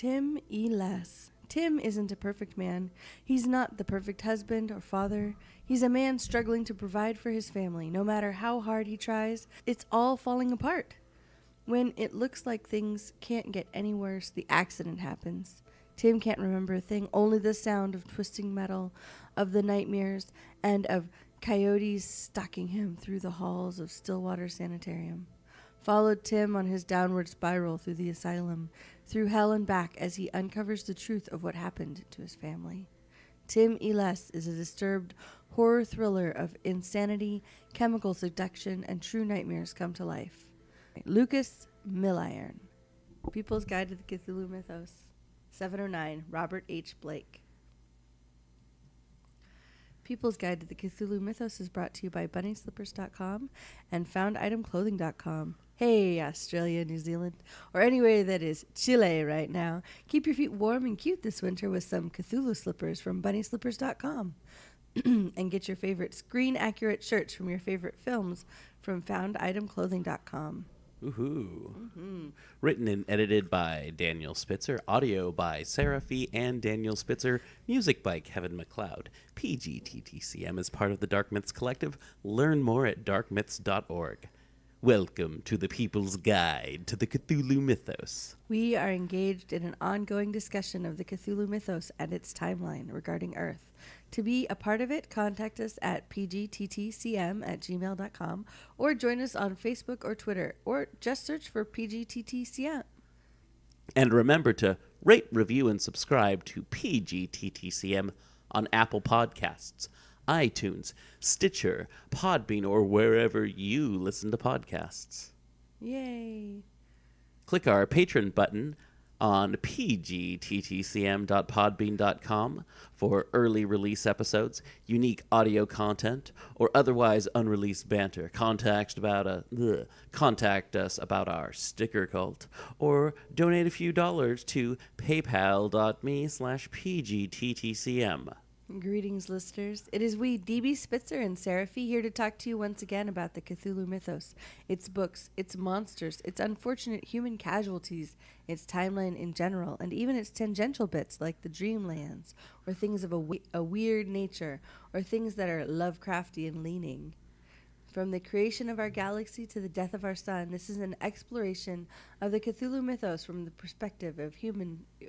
Tim E. Less. Tim isn't a perfect man. He's not the perfect husband or father. He's a man struggling to provide for his family. No matter how hard he tries, it's all falling apart. When it looks like things can't get any worse, the accident happens. Tim can't remember a thing, only the sound of twisting metal, of the nightmares, and of coyotes stalking him through the halls of Stillwater Sanitarium. Followed Tim on his downward spiral through the asylum, through hell and back as he uncovers the truth of what happened to his family. Tim E. Less is a disturbed horror thriller of insanity, chemical seduction, and true nightmares come to life. Lucas Milliron. People's Guide to the Cthulhu Mythos. 709, Robert H. Blake. People's Guide to the Cthulhu Mythos is brought to you by BunnySlippers.com and FoundItemClothing.com. Hey, Australia, New Zealand, or anywhere that is Chile right now, keep your feet warm and cute this winter with some Cthulhu slippers from BunnySlippers.com. And get your favorite screen-accurate shirts from your favorite films from FoundItemClothing.com. Woohoo. Mm-hmm. Written and edited by Daniel Spitzer. Audio by Sara and Daniel Spitzer. Music by Kevin MacLeod. PGTTCM is part of the Dark Myths Collective. Learn more at darkmyths.org. Welcome to the People's Guide to the Cthulhu Mythos. We are engaged in an ongoing discussion of the Cthulhu Mythos and its timeline regarding Earth. To be a part of it, contact us at pgttcm@gmail.com or join us on Facebook or Twitter, or just search for PGTTCM. And remember to rate, review, and subscribe to PGTTCM on Apple Podcasts, iTunes, Stitcher, Podbean, or wherever you listen to podcasts. Yay. Click our Patreon button on pgttcm.podbean.com for early release episodes, unique audio content, or otherwise unreleased banter. Contact us about our sticker cult, or donate a few dollars to paypal.me/pgttcm. Greetings, listeners. It is we, DB Spitzer and Sara, here to talk to you once again about the Cthulhu Mythos, its books, its monsters, its unfortunate human casualties, its timeline in general, and even its tangential bits like the dreamlands, or things of a weird nature, or things that are Lovecraftian leaning. From the creation of our galaxy to the death of our sun, this is an exploration of the Cthulhu Mythos from the perspective of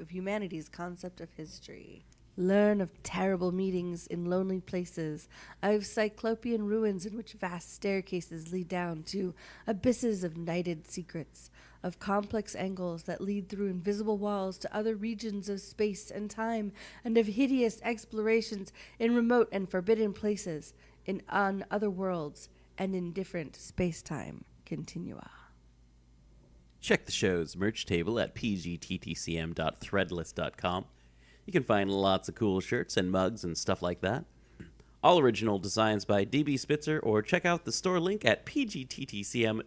humanity's concept of history. Learn of terrible meetings in lonely places, of cyclopean ruins in which vast staircases lead down to abysses of nighted secrets, of complex angles that lead through invisible walls to other regions of space and time, and of hideous explorations in remote and forbidden places, on other worlds, and in different space-time continua. Check the show's merch table at pgttcm.threadless.com. You can find lots of cool shirts and mugs and stuff like that. All original designs by DB Spitzer, or check out the store link at pgttcm.com.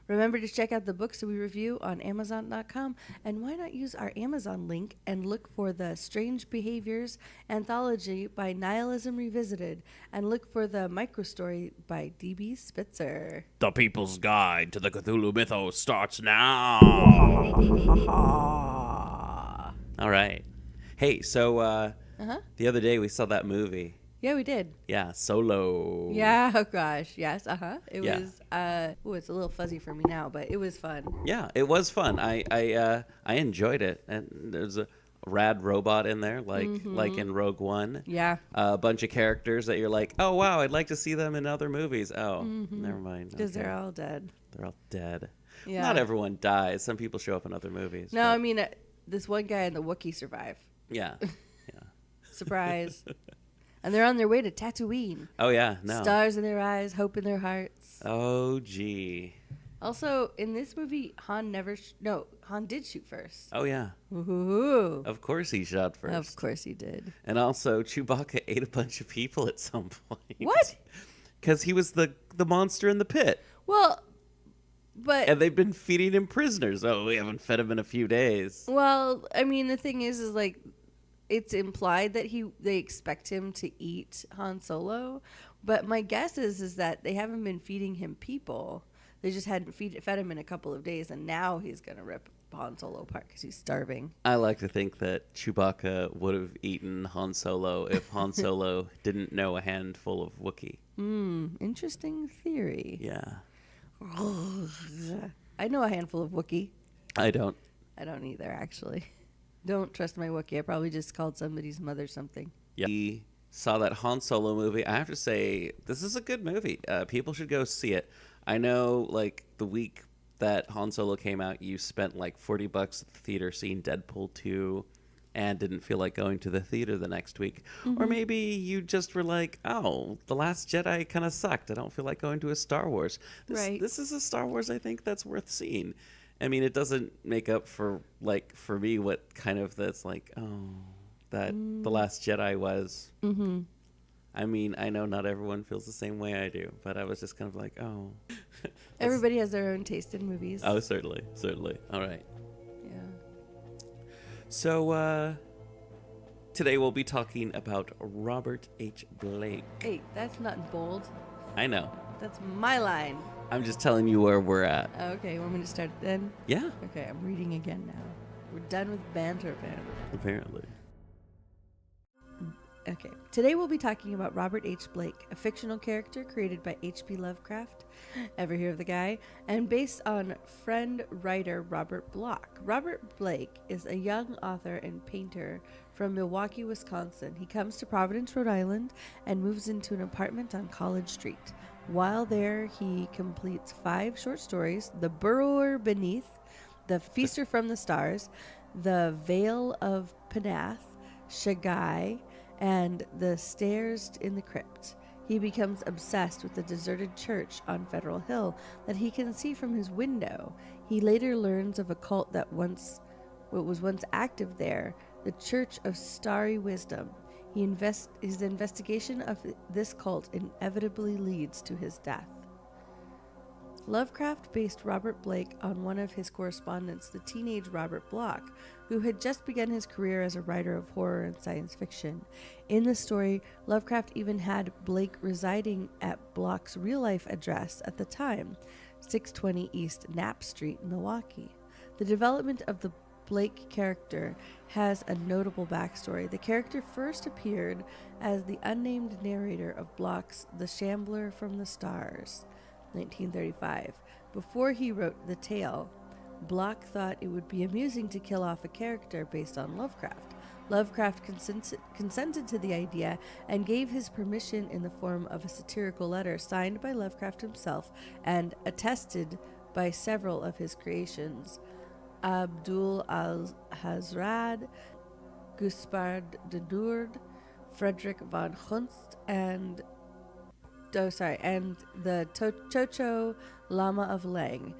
Remember to check out the books that we review on Amazon.com, and why not use our Amazon link and look for the Strange Behaviors Anthology by Nihilism Revisited, and look for the microstory by D.B. Spitzer. The People's Guide to the Cthulhu Mythos starts now. All right. Hey, so the other day we saw that movie. Yeah, we did. Yeah, Solo. Yeah, oh gosh, yes, It was, it's a little fuzzy for me now, but it was fun. Yeah, it was fun. I enjoyed it, and there's a rad robot in there, like in Rogue One. Yeah. A bunch of characters that you're like, oh wow, I'd like to see them in other movies. Oh, never mind. Because they're all dead. They're all dead. Yeah. Not everyone dies. Some people show up in other movies. No, I mean, this one guy and the Wookiee survive. Yeah. Surprise. And they're on their way to Tatooine. Oh, yeah, no. Stars in their eyes, hope in their hearts. Oh, gee. Also, in this movie, Han did shoot first. Oh, yeah. Ooh. Of course he shot first. Of course he did. And also, Chewbacca ate a bunch of people at some point. What? Because he was the monster in the pit. Well, but... And they've been feeding him prisoners. Oh, we haven't fed him in a few days. Well, I mean, the thing is like... It's implied that they expect him to eat Han Solo, but my guess is that they haven't been feeding him people. They just hadn't fed him in a couple of days, and now he's going to rip Han Solo apart because he's starving. I like to think that Chewbacca would have eaten Han Solo if Han Solo didn't know a handful of Wookiee. Interesting theory. Yeah. I know a handful of Wookiee. I don't. I don't either, actually. Don't trust my Wookiee. I probably just called somebody's mother something. Yeah. We saw that Han Solo movie. I have to say, this is a good movie. People should go see it. I know, like, the week that Han Solo came out, you spent like $40 at the theater seeing Deadpool 2 and didn't feel like going to the theater the next week. Or maybe you just were like, oh, The Last Jedi kind of sucked. I don't feel like going to a Star Wars. This is a Star Wars I think that's worth seeing. I mean, it doesn't make up for, like, for me what kind of that's like, oh, that The Last Jedi was. I mean, I know not everyone feels the same way I do, but I was just kind of like, oh. Everybody has their own taste in movies. Oh, certainly. All right. Yeah. So, today we'll be talking about Robert H. Blake. Hey, that's not bold. I know. That's my line. I'm just telling you where we're at. Okay, you want me to start then? Yeah. Okay, I'm reading again now. We're done with banter, Apparently. Okay, today we'll be talking about Robert H. Blake, a fictional character created by H.P. Lovecraft, ever hear of the guy, and based on friend writer Robert Bloch. Robert Blake is a young author and painter from Milwaukee, Wisconsin. He comes to Providence, Rhode Island, and moves into an apartment on College Street. While there, he completes 5 short stories: The Burrower Beneath, The Feaster from the Stars, The Vale of Penath, Shagai, and The Stairs in the Crypt. He becomes obsessed with the deserted church on Federal Hill that he can see from his window. He later learns of a cult that was once active there, the Church of Starry Wisdom. His investigation of this cult inevitably leads to his death. Lovecraft based Robert Blake on one of his correspondents, the teenage Robert Bloch, who had just begun his career as a writer of horror and science fiction. In the story, Lovecraft even had Blake residing at Bloch's real-life address at the time, 620 East Knapp Street, Milwaukee. The development of the Blake character has a notable backstory. The character first appeared as the unnamed narrator of Bloch's The Shambler from the Stars, 1935. Before he wrote the tale, Bloch thought it would be amusing to kill off a character based on Lovecraft. Lovecraft consented to the idea and gave his permission in the form of a satirical letter signed by Lovecraft himself and attested by several of his creations: Abdul al-Hazrad, Gaspard de Dourd, Frederick von Hunst, and the Chocho Lama of Lang,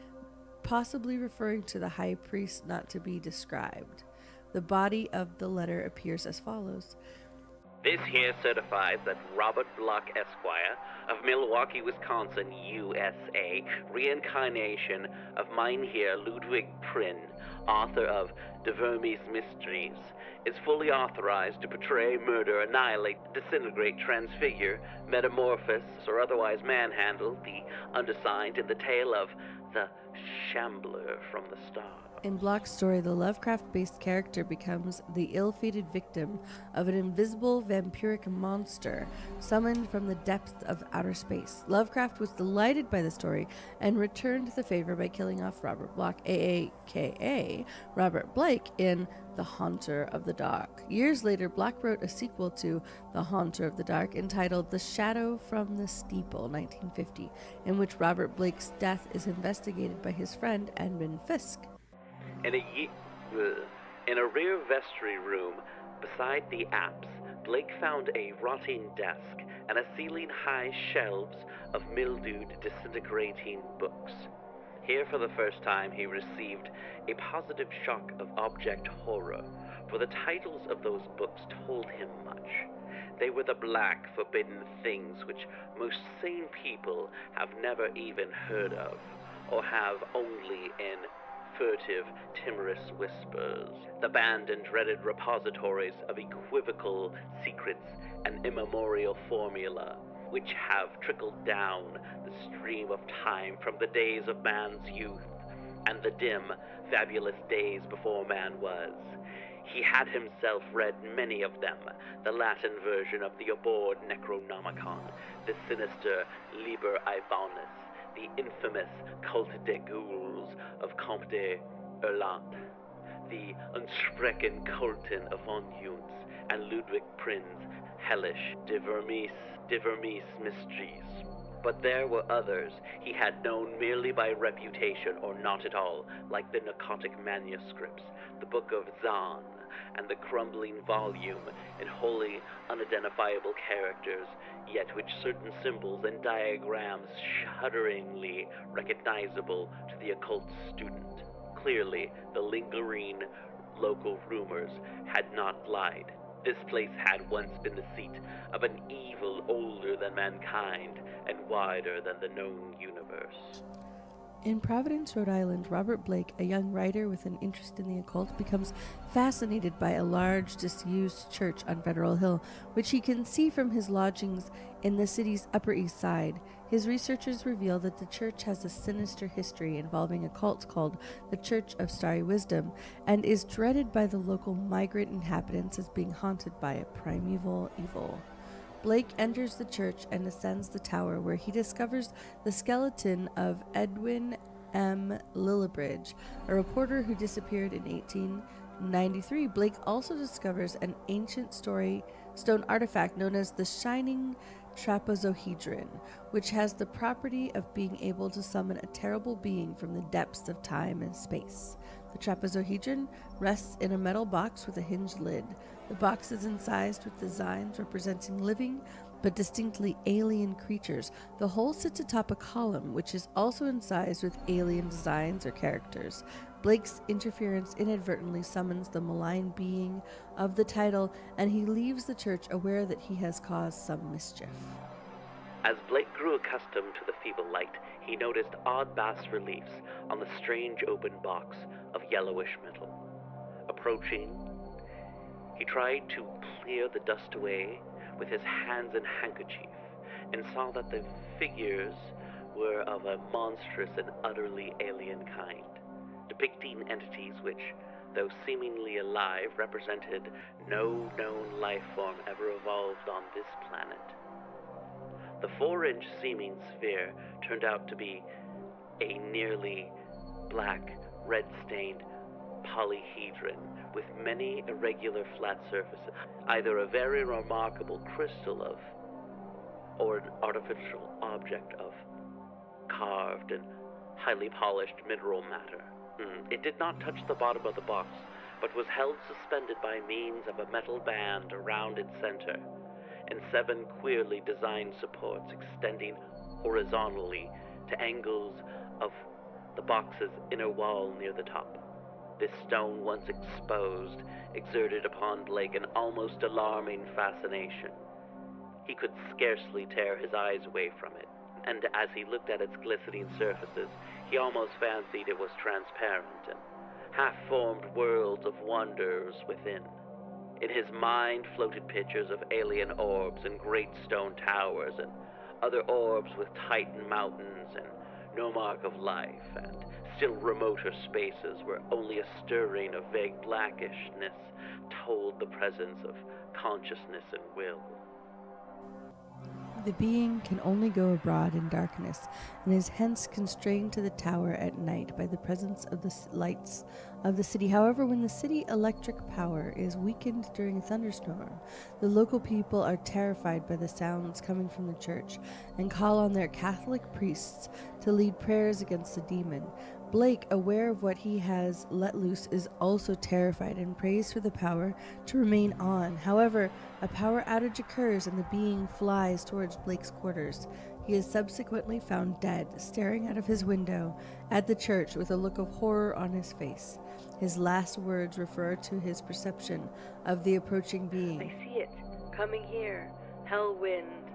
possibly referring to the high priest not to be described. The body of the letter appears as follows. This here certifies that Robert Bloch Esquire of Milwaukee, Wisconsin, USA, reincarnation of Mynheer Ludwig Prynne, author of De Vermes Mysteries, is fully authorized to portray, murder, annihilate, disintegrate, transfigure, metamorphose, or otherwise manhandle the undersigned in the tale of the Shambler from the Stars. In Bloch's story, the Lovecraft-based character becomes the ill-fated victim of an invisible vampiric monster summoned from the depths of outer space. Lovecraft was delighted by the story and returned the favor by killing off Robert Bloch, a.k.a. Robert Blake, in The Haunter of the Dark. Years later, Bloch wrote a sequel to The Haunter of the Dark entitled The Shadow from the Steeple, 1950, in which Robert Blake's death is investigated by his friend Edmund Fisk. In a rear vestry room beside the apse, Blake found a rotting desk and a ceiling-high shelves of mildewed, disintegrating books. Here, for the first time, he received a positive shock of object horror, for the titles of those books told him much. They were the black, forbidden things which most sane people have never even heard of, or have only in furtive, timorous whispers, the banned and dreaded repositories of equivocal secrets and immemorial formula, which have trickled down the stream of time from the days of man's youth and the dim, fabulous days before man was. He had himself read many of them, the Latin version of the abhorred Necronomicon, the sinister Liber Ibanus, the infamous Culte des Ghouls of Comte de Erland, the Unsprechen Kulten of Von Junts, and Ludwig Prinz Hellish de Vermis Mysteries. But there were others he had known merely by reputation or not at all, like the narcotic manuscripts, the Book of Zahn, and the crumbling volume in wholly unidentifiable characters, yet which certain symbols and diagrams shudderingly recognizable to the occult student. Clearly, the lingering local rumors had not lied. This place had once been the seat of an evil older than mankind and wider than the known universe. In Providence, Rhode Island, Robert Blake, a young writer with an interest in the occult, becomes fascinated by a large, disused church on Federal Hill, which he can see from his lodgings in the city's Upper East Side. His researchers reveal that the church has a sinister history involving a cult called the Church of Starry Wisdom, and is dreaded by the local migrant inhabitants as being haunted by a primeval evil. Blake enters the church and ascends the tower, where he discovers the skeleton of Edwin M. Lillibridge, a reporter who disappeared in 1893. Blake also discovers an ancient stone artifact known as the Shining Trapezohedron, which has the property of being able to summon a terrible being from the depths of time and space. The trapezohedron rests in a metal box with a hinged lid. The box is incised with designs representing living but distinctly alien creatures. The whole sits atop a column, which is also incised with alien designs or characters. Blake's interference inadvertently summons the malign being of the title, and he leaves the church aware that he has caused some mischief. As Blake grew accustomed to the feeble light, he noticed odd bas-reliefs on the strange open box of yellowish metal. Approaching, he tried to clear the dust away with his hands and handkerchief, and saw that the figures were of a monstrous and utterly alien kind, depicting entities which, though seemingly alive, represented no known life form ever evolved on this planet. The 4-inch seeming sphere turned out to be a nearly black, red-stained polyhedron with many irregular flat surfaces, either a very remarkable crystal of, or an artificial object of, carved and highly polished mineral matter. It did not touch the bottom of the box, but was held suspended by means of a metal band around its center, and 7 queerly designed supports extending horizontally to angles of the box's inner wall near the top. This stone, once exposed, exerted upon Blake an almost alarming fascination. He could scarcely tear his eyes away from it, and as he looked at its glistening surfaces, he almost fancied it was transparent, and half-formed worlds of wonders within. In his mind floated pictures of alien orbs and great stone towers, and other orbs with Titan mountains and no mark of life, and still remoter spaces where only a stirring of vague blackishness told the presence of consciousness and will. The being can only go abroad in darkness, and is hence constrained to the tower at night by the presence of the lights of the city. However, when the city electric power is weakened during a thunderstorm, the local people are terrified by the sounds coming from the church and call on their Catholic priests to lead prayers against the demon. Blake, aware of what he has let loose, is also terrified and prays for the power to remain on. However, a power outage occurs and the being flies towards Blake's quarters. He is subsequently found dead, staring out of his window at the church with a look of horror on his face. His last words refer to his perception of the approaching being. I see it, coming here. Hell wind,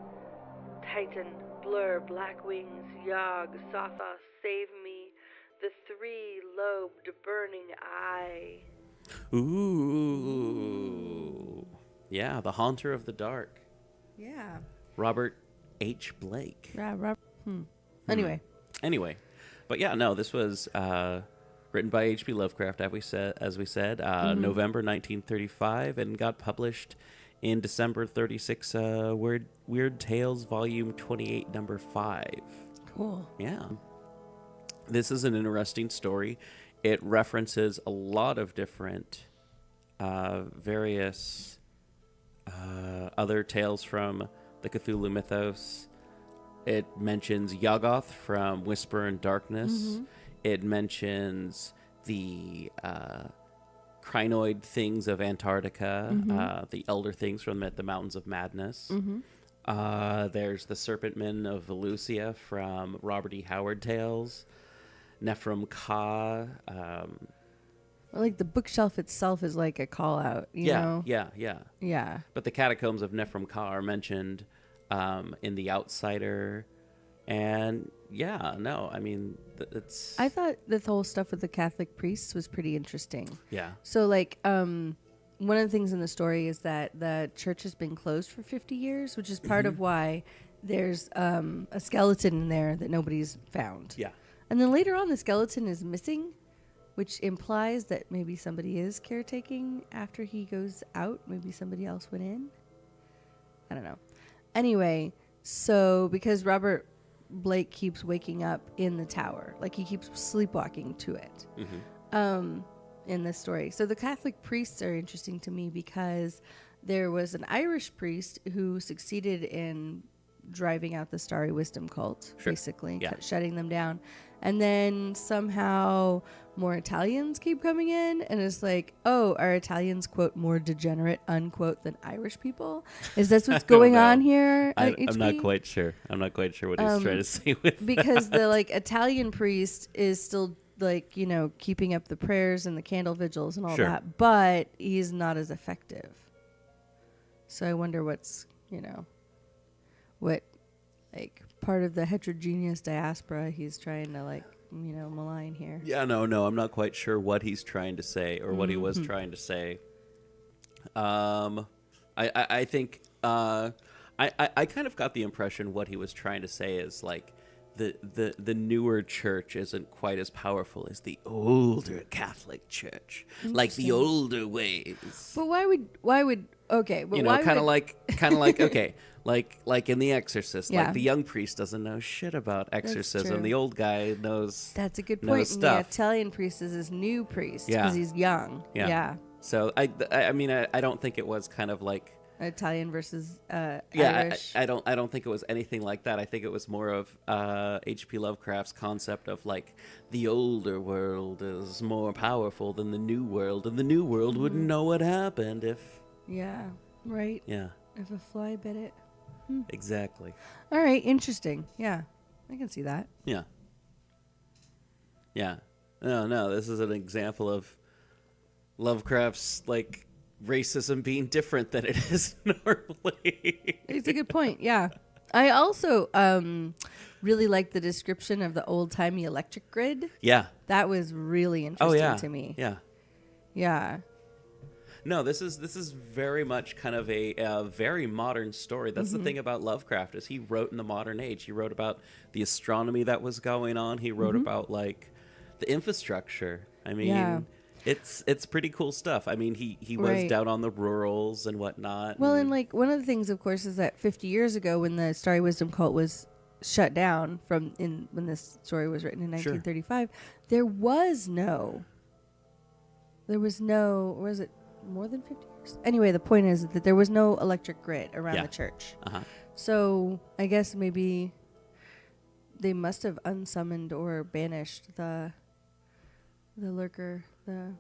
Titan, blur, black wings, Yog, Sothos, save me. The 3-lobed burning eye. Ooh. Yeah, the Haunter of the Dark. Yeah. Robert H. Blake. Anyway. But yeah, no, this was written by H.P. Lovecraft, as we said, November 1935, and got published in December 36, Weird Tales, Volume 28, Number 5. Cool. Yeah. This is an interesting story. It references a lot of different various other tales from the Cthulhu mythos. It mentions Yoggoth from Whisper in Darkness. It mentions the crinoid things of Antarctica, the elder things from the Mountains of Madness. There's the Serpentmen of Valusia from Robert E. Howard tales. Nephrim Ka. Like the bookshelf itself is like a call out, you know? Yeah. But the catacombs of Nephrim Ka are mentioned in The Outsider. And I mean, it's... I thought the whole stuff with the Catholic priests was pretty interesting. Yeah. So, like, one of the things in the story is that the church has been closed for 50 years, which is part of why there's a skeleton in there that nobody's found. Yeah. And then later on, the skeleton is missing, which implies that maybe somebody is caretaking after he goes out. Maybe somebody else went in. I don't know. Anyway, so because Robert Blake keeps waking up in the tower, like he keeps sleepwalking to it in this story. So the Catholic priests are interesting to me because there was an Irish priest who succeeded in driving out the Starry Wisdom cult, basically, shutting them down. And then somehow more Italians keep coming in, and it's like, oh, are Italians, quote, more degenerate, unquote, than Irish people? Is this what's going on here? I'm not quite sure. I'm not quite sure what he's trying to say with because the like Italian priest is still like, you know, keeping up the prayers and the candle vigils and all that, but he's not as effective. So I wonder what's, you know, what like part of the heterogeneous diaspora he's trying to like, you know, malign here. Yeah, no, I'm not quite sure what he's trying to say or what he was trying to say. I think I kind of got the impression what he was trying to say is like the newer church isn't quite as powerful as the older Catholic Church, like the older ways. But why would okay? But you know, kind of like okay. Like in The Exorcist, like the young priest doesn't know shit about exorcism. The old guy knows. That's a good point. Stuff. The Italian priest is his new priest because he's young. Yeah. So I mean I don't think it was kind of like Italian versus Irish. I don't think it was anything like that. I think it was more of H.P. Lovecraft's concept of like the older world is more powerful than the new world, and the new world wouldn't know what happened if. Yeah. Right. Yeah. If a fly bit it. Exactly. All right. Interesting. Yeah. I can see that. Yeah. Yeah. No. This is an example of Lovecraft's like racism being different than it is normally. It's a good point. Yeah. I also really like the description of the old-timey electric grid. Yeah. That was really interesting to me. Yeah. Yeah. No, this is very much kind of a very modern story. That's the thing about Lovecraft is he wrote in the modern age. He wrote about the astronomy that was going on. He wrote about like the infrastructure. I mean, it's pretty cool stuff. I mean, he was down on the rurals and whatnot. Well, and like one of the things, of course, is that 50 years ago when the Starry Wisdom cult was shut down when this story was written in 1935, there was no, or was it more than 50 years? Anyway, the point is that there was no electric grid around the church. So I guess maybe they must have unsummoned or banished the lurker, the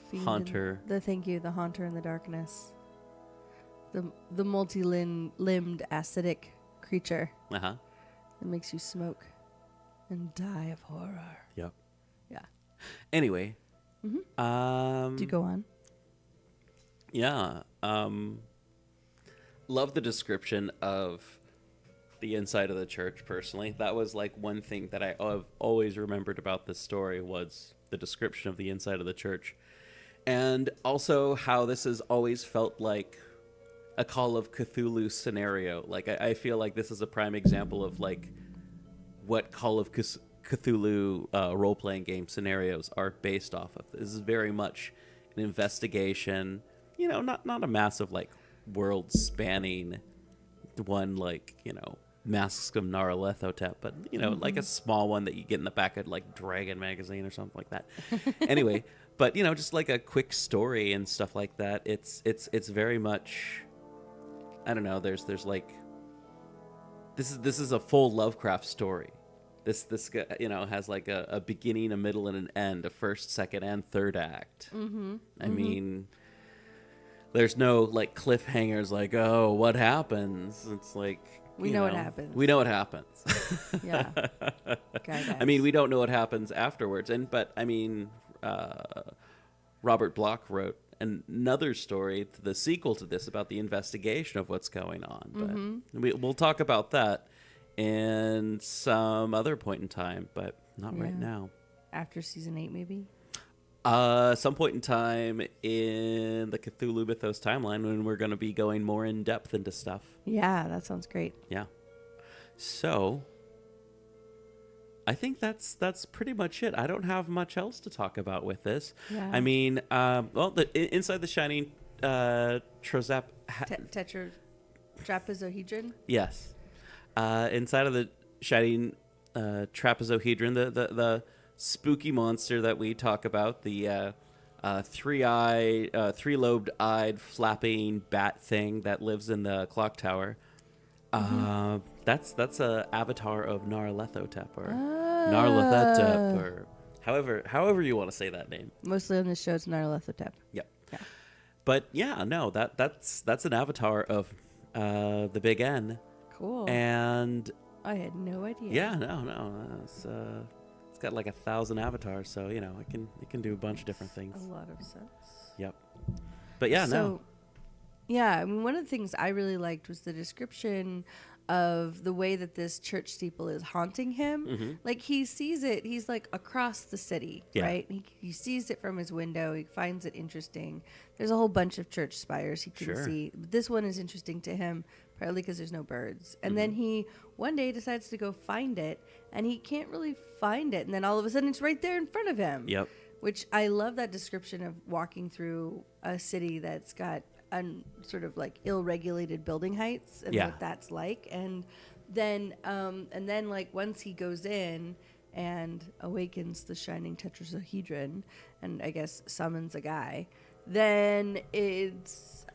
fiend haunter. The haunter in the darkness. The multi-limbed acidic creature that makes you smoke and die of horror. Yep. Yeah. Anyway. Do go on. Yeah. Love the description of the inside of the church, personally. That was like one thing that I've always remembered about this story was the description of the inside of the church. And also how this has always felt like a Call of Cthulhu scenario. Like, I feel like this is a prime example of like what Call of Cthulhu role-playing game scenarios are based off of. This is very much an investigation, you know, not a massive like world-spanning one like, you know, Masks of Nyarlathotep, but you know, like a small one that you get in the back of like Dragon magazine or something like that. Anyway, but you know, just like a quick story and stuff like that. It's very much, I don't know. There's like this is a full Lovecraft story. This you know, has like a beginning, a middle, and an end, a first, second, and third act. I mean, there's no like cliffhangers like, oh, what happens? It's like, we know what happens. We know what happens. Yeah. Guys. I mean, we don't know what happens afterwards. But I mean, Robert Bloch wrote another story, the sequel to this, about the investigation of what's going on. But we'll talk about that in some other point in time, but not right now. After season 8, maybe? Some point in time in the Cthulhu Mythos timeline when we're going to be going more in depth into stuff. Yeah, that sounds great. Yeah. So, I think that's pretty much it. I don't have much else to talk about with this. Yeah. I mean, well, inside the Shining Trapezohedron? Yes. Inside of the Shining Trapezohedron, the spooky monster that we talk about, the three-lobed-eyed flapping bat thing that lives in the clock tower. That's a avatar of Nyarlathotep or Nyarlathotep or however you want to say that name. Mostly on the show it's Nyarlathotep. Yep. Yeah. But yeah, no, that's an avatar of the Big N. Cool. And I had no idea. yeah, no, it's got like 1,000 avatars, so you know it can do a bunch of different things. A lot of sense. Yep. But yeah, Yeah, I mean, one of the things I really liked was the description of the way that this church steeple is haunting him. Like, he sees it, he's like across the city, right? He sees it from his window, he finds it interesting. There's a whole bunch of church spires he can see. But this one is interesting to him, partly because there's no birds. And then he, one day, decides to go find it, and he can't really find it. And then all of a sudden, it's right there in front of him. Yep. Which I love that description of walking through a city that's got sort of like ill-regulated building heights and what that's like. And then like once he goes in and awakens the shining tetrahedron and I guess summons a guy, then it's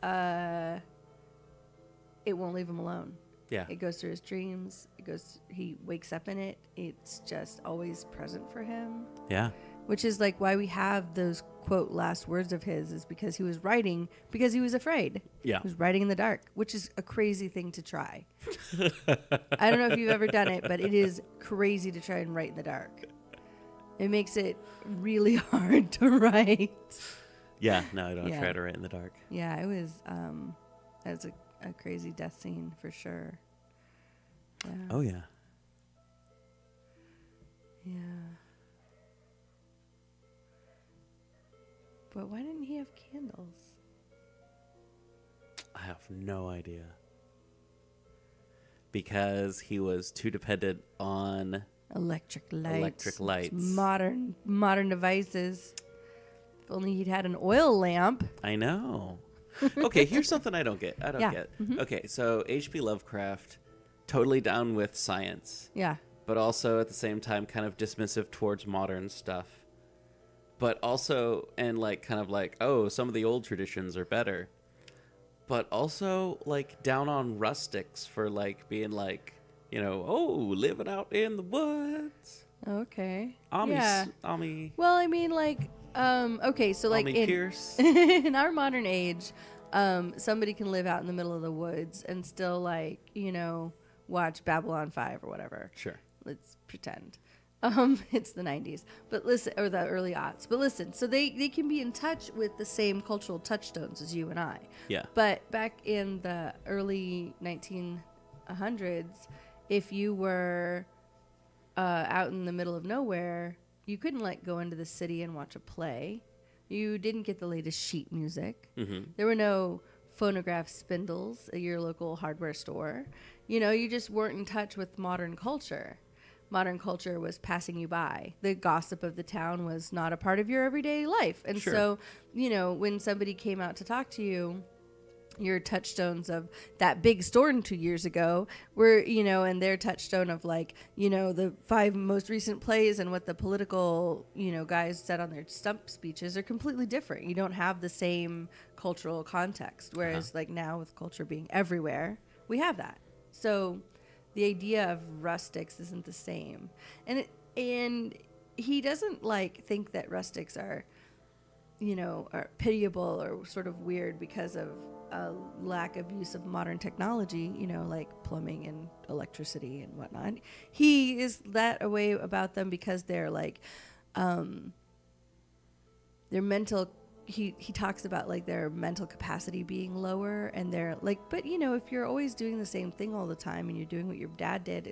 it won't leave him alone. Yeah. It goes through his dreams. He wakes up in it. It's just always present for him. Yeah. Which is like why we have those quote last words of his, is because he was writing because he was afraid. Yeah. He was writing in the dark, which is a crazy thing to try. I don't know if you've ever done it, but it is crazy to try and write in the dark. It makes it really hard to write. Yeah, no, I don't try to write in the dark. Yeah, it was a crazy death scene for sure. Yeah. Oh yeah. Yeah. But why didn't he have candles? I have no idea. Because he was too dependent on electric lights. Modern devices. If only he'd had an oil lamp. I know. Okay, here's something I don't get. Mm-hmm. Okay, so H.P. Lovecraft, totally down with science. Yeah. But also at the same time kind of dismissive towards modern stuff. But also, and like kind of like, oh, some of the old traditions are better. But also like down on rustics for like being like, you know, oh, living out in the woods. Okay. Ami. Well, I mean, like, okay, so like in our modern age, somebody can live out in the middle of the woods and still like, you know, watch Babylon 5 or whatever. Sure. Let's pretend. It's the 90s, but listen, or the early aughts. But listen, so they can be in touch with the same cultural touchstones as you and I. Yeah. But back in the early 1900s, if you were out in the middle of nowhere, you couldn't like go into the city and watch a play. You didn't get the latest sheet music. Mm-hmm. There were no phonograph spindles at your local hardware store. You just weren't in touch with modern culture. Modern culture was passing you by. The gossip of the town was not a part of your everyday life. And Sure. so, when somebody came out to talk to you, your touchstones of that big storm 2 years ago were, and their touchstone of the 5 most recent plays and what the political, guys said on their stump speeches are completely different. You don't have the same cultural context. Whereas now with culture being everywhere, we have that. So the idea of rustics isn't the same. And he doesn't think that rustics are pitiable or sort of weird because of a lack of use of modern technology, like plumbing and electricity and whatnot. He is that a way about them because they're their mental, he talks about their mental capacity being lower, and they're but if you're always doing the same thing all the time and you're doing what your dad did,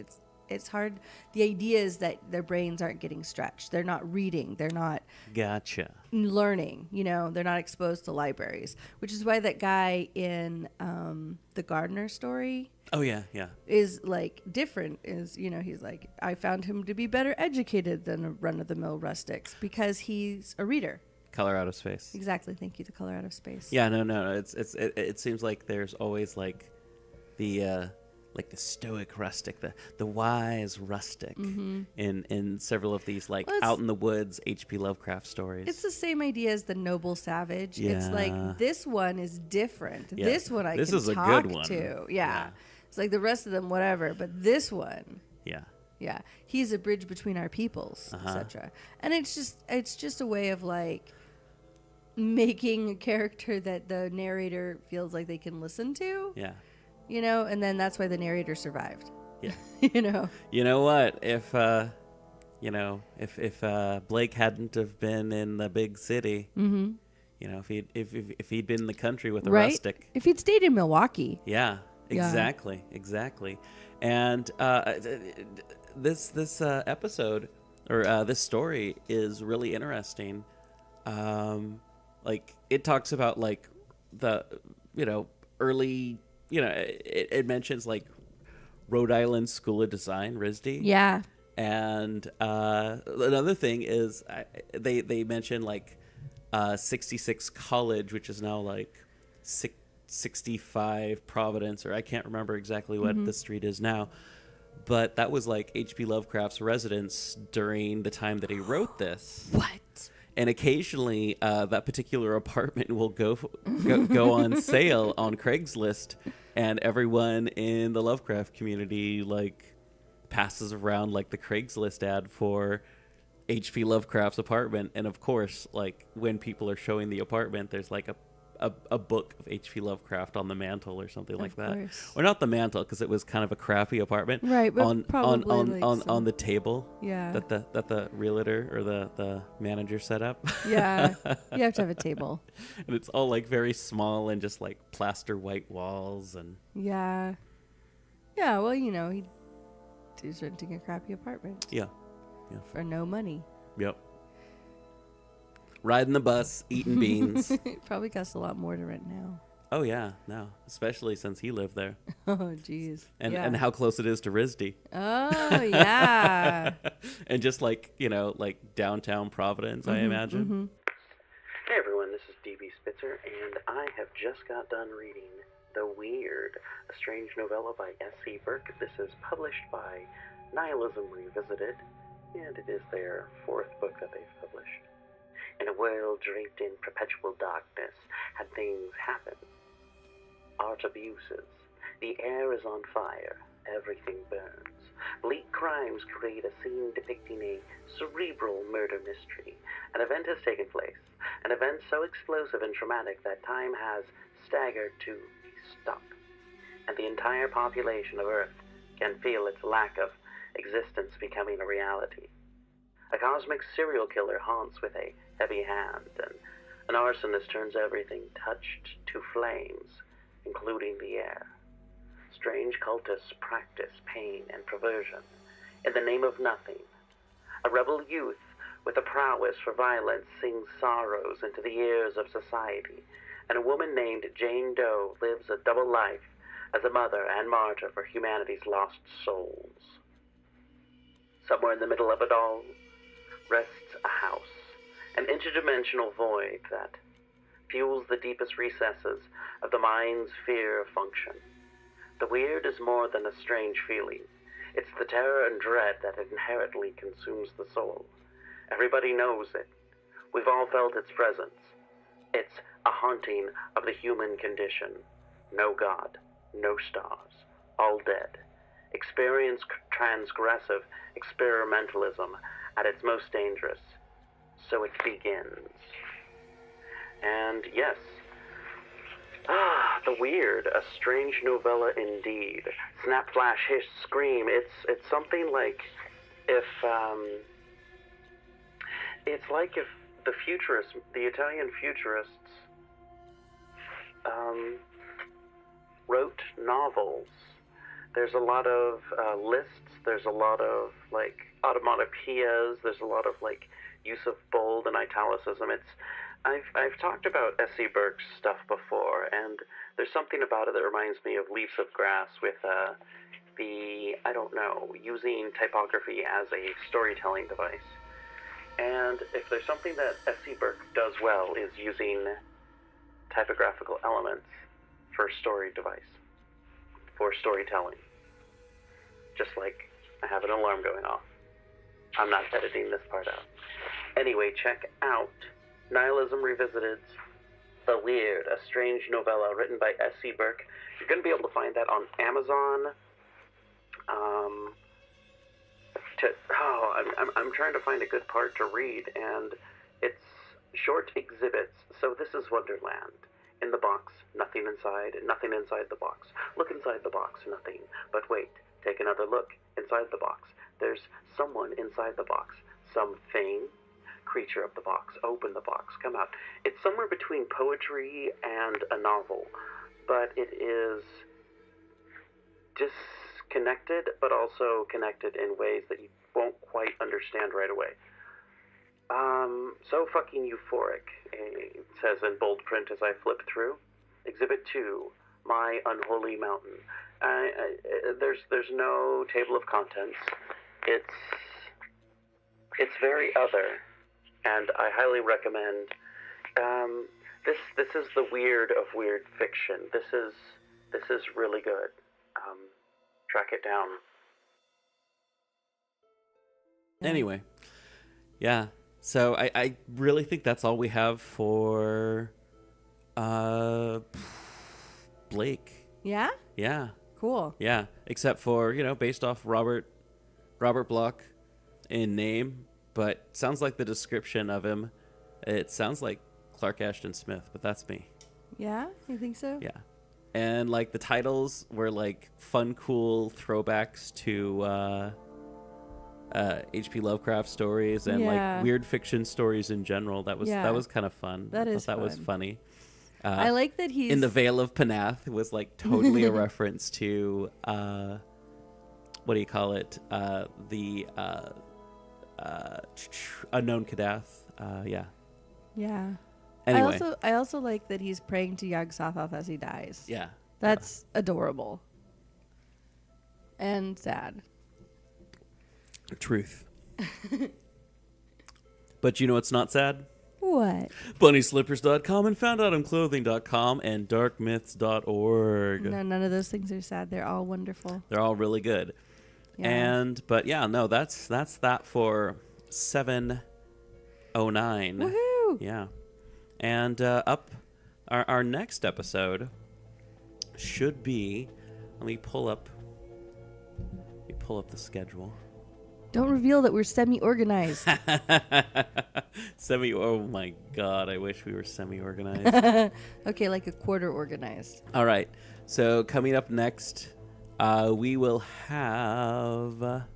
it's hard. The idea is that their brains aren't getting stretched. They're not reading. They're not Gotcha. learning. They're not exposed to libraries, which is why that guy in the Gardner story Oh, yeah. is different. Is he's I found him to be better educated than a run-of-the-mill rustics because he's a reader. Color Out of Space. Exactly. Thank you. The Color Out of Space. Yeah, no. It seems like there's always the stoic rustic, the wise rustic in several of these out in the woods H.P. Lovecraft stories. It's the same idea as the noble savage. Yeah. It's this one is different. Yeah. This one This can is a talk good one. to. Yeah. It's the rest of them, whatever. But this one, Yeah. yeah, he's a bridge between our peoples, etc. And it's just a way of making a character that the narrator feels like they can listen to. Yeah. And then that's why the narrator survived. Yeah. You know what? If Blake hadn't have been in the big city, if he'd been in the country with a right? rustic, If he'd stayed in Milwaukee. yeah, exactly. And this episode or this story is really interesting. It talks about the early. It mentions Rhode Island School of Design, RISD. Yeah. And another thing is they mention 66 College, which is now 65 Providence, or I can't remember exactly what the street is now. But that was H.P. Lovecraft's residence during the time that he wrote this. What? And occasionally, that particular apartment will go on sale on Craigslist, and everyone in the Lovecraft community passes around the Craigslist ad for H.P. Lovecraft's apartment. And of course, when people are showing the apartment, there's a book of H.P. Lovecraft on the mantle or something like that, or not the mantle because it was kind of a crappy apartment, right? But on probably on the table, yeah, that the realtor or the manager set up. Yeah, you have to have a table, and it's all very small and just plaster white walls and yeah. Well, he's renting a crappy apartment. Yeah, for no money. Yep. Riding the bus, eating beans. It probably costs a lot more to rent now. Oh, yeah, no. Especially since he lived there. Oh, jeez. And how close it is to RISD. Oh, yeah. And just downtown Providence, I imagine. Hey everyone, this is DB Spitzer, and I have just got done reading The Weird, a strange novella by S.C. Burke. This is published by Nihilism Revisited, and it is their 4th book that they've published. In a world draped in perpetual darkness, had things happened. Art abuses. The air is on fire. Everything burns. Bleak crimes create a scene depicting a cerebral murder mystery. An event has taken place. An event so explosive and traumatic that time has staggered to a stop. And the entire population of Earth can feel its lack of existence becoming a reality. A cosmic serial killer haunts with a heavy hand, and an arsonist turns everything touched to flames, including the air. Strange cultists practice pain and perversion in the name of nothing. A rebel youth with a prowess for violence sings sorrows into the ears of society, and a woman named Jane Doe lives a double life as a mother and martyr for humanity's lost souls. Somewhere in the middle of it all rests a house, an interdimensional void that fuels the deepest recesses of the mind's fear of function. The weird is more than a strange feeling. It's the terror and dread that inherently consumes the soul. Everybody knows it. We've all felt its presence. It's a haunting of the human condition. No God, no stars, all dead. Experience transgressive experimentalism at its most dangerous. So it begins. And yes, the weird, a strange novella indeed. Snap, flash, hiss, scream. It's something like if it's like if the futurists, the Italian futurists, wrote novels. There's a lot of lists. There's a lot of like automatopoeias. There's a lot of like use of bold and italicism. I've talked about S.E. Burke's stuff before, and there's something about it that reminds me of Leaves of Grass with using typography as a storytelling device. And if there's something that S.E. Burke does well is using typographical elements for story device, for storytelling. Just like I have an alarm going off. I'm not editing this part out. Anyway, check out Nihilism Revisited, The Weird, a strange novella written by S.C. Burke. You're going to be able to find that on Amazon. I'm trying to find a good part to read, and it's short exhibits. So this is Wonderland. In the box, nothing inside the box. Look inside the box, nothing. But wait, take another look inside the box. There's someone inside the box. Something. Creature of the box. Open the box. Come out. It's somewhere between poetry and a novel, but it is disconnected, but also connected in ways that you won't quite understand right away. So fucking euphoric, it says in bold print as I flip through. Exhibit 2, My Unholy Mountain. There's no table of contents. It's very other, and I highly recommend. This is the weird of weird fiction. This is really good. Track it down. Anyway, yeah. So I really think that's all we have for Blake. Yeah? Yeah. Cool. Yeah. Except for, based off Robert Bloch in name, but sounds like the description of him. It sounds like Clark Ashton Smith, but that's me. Yeah? You think so? Yeah. And like the titles were like fun, cool throwbacks to H.P. Lovecraft stories and like weird fiction stories in general. That was kind of fun. That was funny. I like that he's in the Vale of Panath was like totally a reference to what do you call it? The Unknown Kadath. Yeah. Yeah. Anyway. I also like that he's praying to Yog-Sothoth as he dies. Yeah. That's adorable. And sad. Truth. But you know what's not sad? What? Bunnyslippers.com and foundautumclothing.com and darkmyths.org. No, none of those things are sad. They're all wonderful. They're all really good. Yeah. That's that for 709. Woohoo! Yeah. And up our next episode should be, let me pull up the schedule. Don't reveal that we're semi-organized. Oh my God, I wish we were semi-organized. Okay, like a quarter organized. All right. So coming up next, we will have...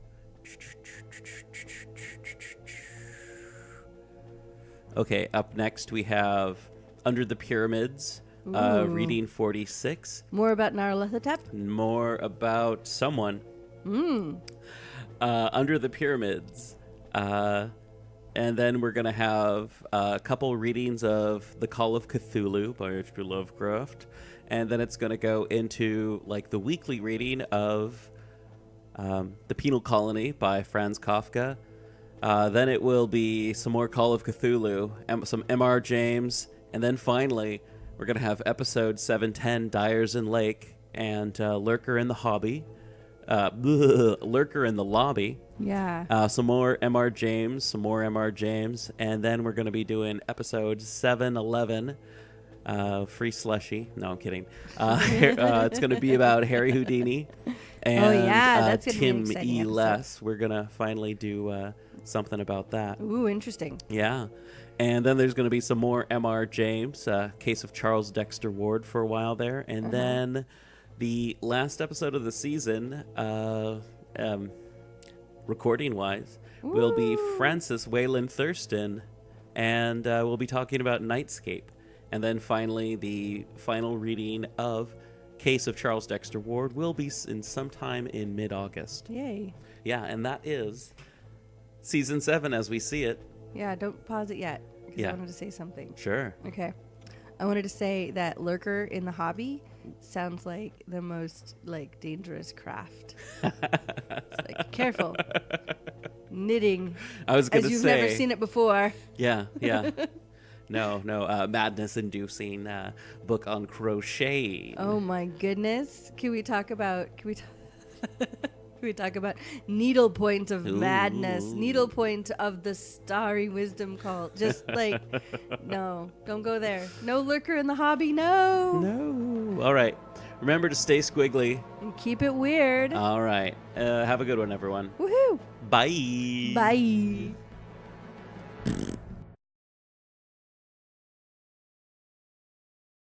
Okay, up next we have Under the Pyramids, reading 46. More about Nyarlathotep? More about someone. Under the Pyramids. And then we're going to have a couple readings of The Call of Cthulhu by H.P. Lovecraft. And then it's going to go into like the weekly reading of The Penal Colony by Franz Kafka. Then it will be some more Call of Cthulhu, some M.R. James. And then finally, we're going to have episode 710, Dyers in Lake, and Lurker in the Hobby. Lurker in the Lobby. Yeah. Some more M.R. James, and then we're going to be doing episode 711, Free Slushy. No, I'm kidding. It's going to be about Harry Houdini and that's gonna be an Tim exciting E. episode. Less. We're going to finally do something about that. Ooh, interesting. Yeah. And then there's going to be some more M.R. James, case of Charles Dexter Ward for a while there. And then the last episode of the season, recording-wise, will be Francis Wayland Thurston, and we'll be talking about Nightscape. And then finally, the final reading of Case of Charles Dexter Ward will be sometime in mid-August. Yay. Yeah, and that is Season 7 as we see it. Yeah, don't pause it yet, because Yeah. I wanted to say something. Sure. Okay. I wanted to say that Lurker in the Hobby sounds like the most, like, dangerous craft. It's like, careful. Knitting. I was going As to you've say. never seen it before. Yeah. No, madness-inducing book on crocheting. Oh my goodness. Can we talk about needlepoint of madness, Ooh. needlepoint of the Starry Wisdom cult? Just like, no, don't go there. No Lurker in the Hobby, no. No. All right. Remember to stay squiggly. And keep it weird. All right. Have a good one, everyone. Woohoo. Bye. Bye.